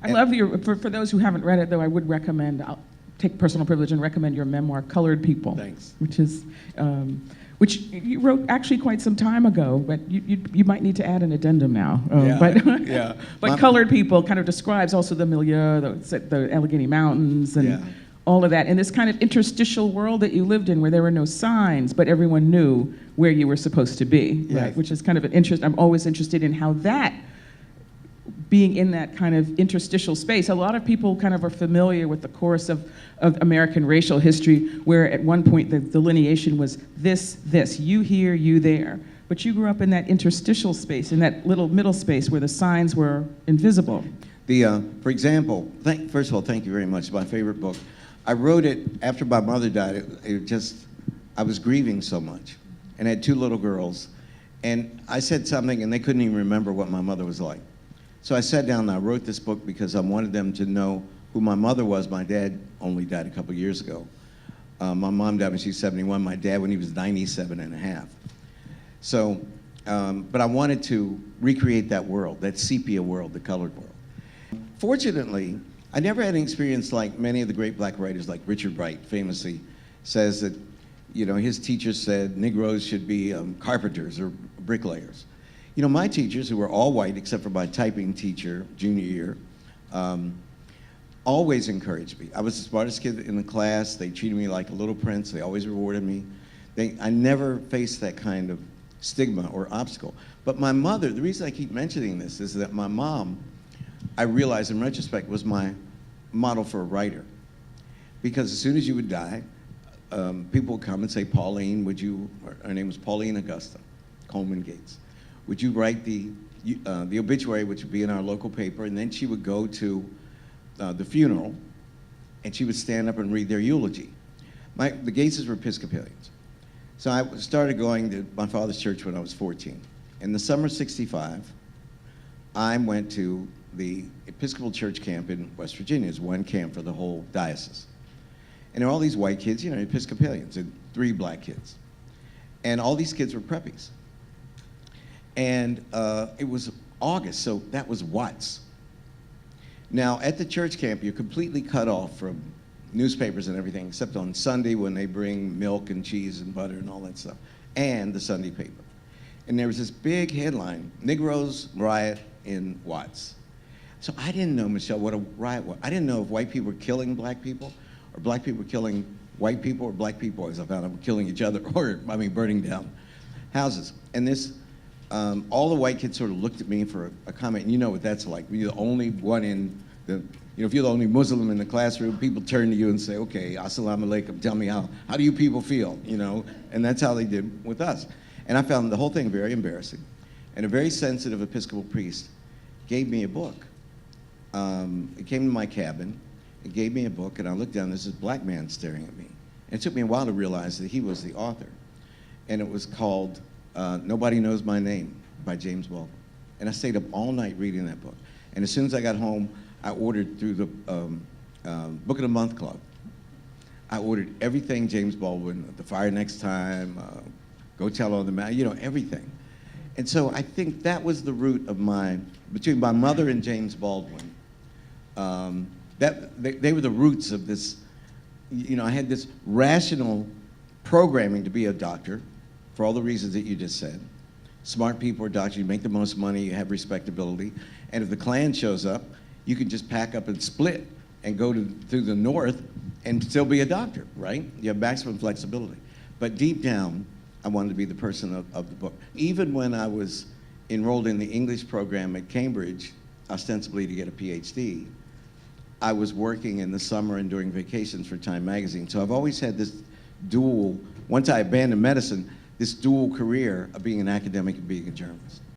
I love your, for those who haven't read it, though, I would recommend, I'll take personal privilege and recommend your memoir, Colored People. Thanks. Which you wrote actually quite some time ago, but you might need to add an addendum now. Yeah. But Colored People kind of describes also the milieu, the Allegheny Mountains, and all of that, and this kind of interstitial world that you lived in where there were no signs, but everyone knew where you were supposed to be, right? Which is kind of an interest. I'm always interested in how that, being in that kind of interstitial space, a lot of people kind of are familiar with the course of American racial history, where at one point the delineation was this, you here, you there. But you grew up in that interstitial space, in that little middle space where the signs were invisible. For example, first of all, thank you very much. My favorite book. I wrote it after my mother died. I was grieving so much, and I had two little girls, and I said something, and they couldn't even remember what my mother was like. So I sat down and I wrote this book because I wanted them to know who my mother was. My dad only died a couple years ago. My mom died when she was 71, my dad when he was 97 and a half. So, but I wanted to recreate that world, that sepia world, the colored world. Fortunately, I never had an experience like many of the great black writers, like Richard Wright famously says that, you know, his teachers said Negroes should be carpenters or bricklayers. You know, my teachers, who were all white except for my typing teacher, junior year, always encouraged me. I was the smartest kid in the class. They treated me like a little prince. They always rewarded me. I never faced that kind of stigma or obstacle. But my mother, the reason I keep mentioning this is that my mom, I realized in retrospect, was my model for a writer. Because as soon as you would die, people would come and say, Pauline, would you, her name was Pauline Augusta Coleman Gates, would you write the obituary, which would be in our local paper? And then she would go to the funeral, and she would stand up and read their eulogy. The Gateses were Episcopalians. So I started going to my father's church when I was 14. In the summer of '65, I went to the Episcopal Church camp in West Virginia. It's one camp for the whole diocese. And there were all these white kids, you know, Episcopalians, and 3 black kids. And all these kids were preppies. And it was August, so that was Watts. Now, at the church camp, you're completely cut off from newspapers and everything, except on Sunday when they bring milk and cheese and butter and all that stuff, and the Sunday paper. And there was this big headline, Negroes riot in Watts. So I didn't know, Michelle, what a riot was. I didn't know if white people were killing black people, or black people were killing white people, or black people, as I found out, were killing each other, or, I mean, burning down houses. And this, all the white kids sort of looked at me for a comment, and you know what that's like. You're the only one in the, you know, if you're the only Muslim in the classroom, people turn to you and say, okay, assalamu alaikum, tell me how do you people feel, you know? And that's how they did with us. And I found the whole thing very embarrassing. And a very sensitive Episcopal priest gave me a book. It came to my cabin, it gave me a book, and I looked down, there's this black man staring at me. And it took me a while to realize that he was the author. And it was called Nobody Knows My Name by James Baldwin. And I stayed up all night reading that book. And as soon as I got home, I ordered through the Book of the Month Club. I ordered everything James Baldwin, The Fire Next Time, Go Tell on the Man, you know, everything. And so I think that was the root of between my mother and James Baldwin. They were the roots of this, you know, I had this rational programming to be a doctor for all the reasons that you just said. Smart people are doctors, you make the most money, you have respectability. And if the Klan shows up, you can just pack up and split and go through the North and still be a doctor, right? You have maximum flexibility. But deep down, I wanted to be the person of the book. Even when I was enrolled in the English program at Cambridge, ostensibly to get a PhD, I was working in the summer and during vacations for Time magazine. So I've always had this dual, once I abandoned medicine, this dual career of being an academic and being a journalist.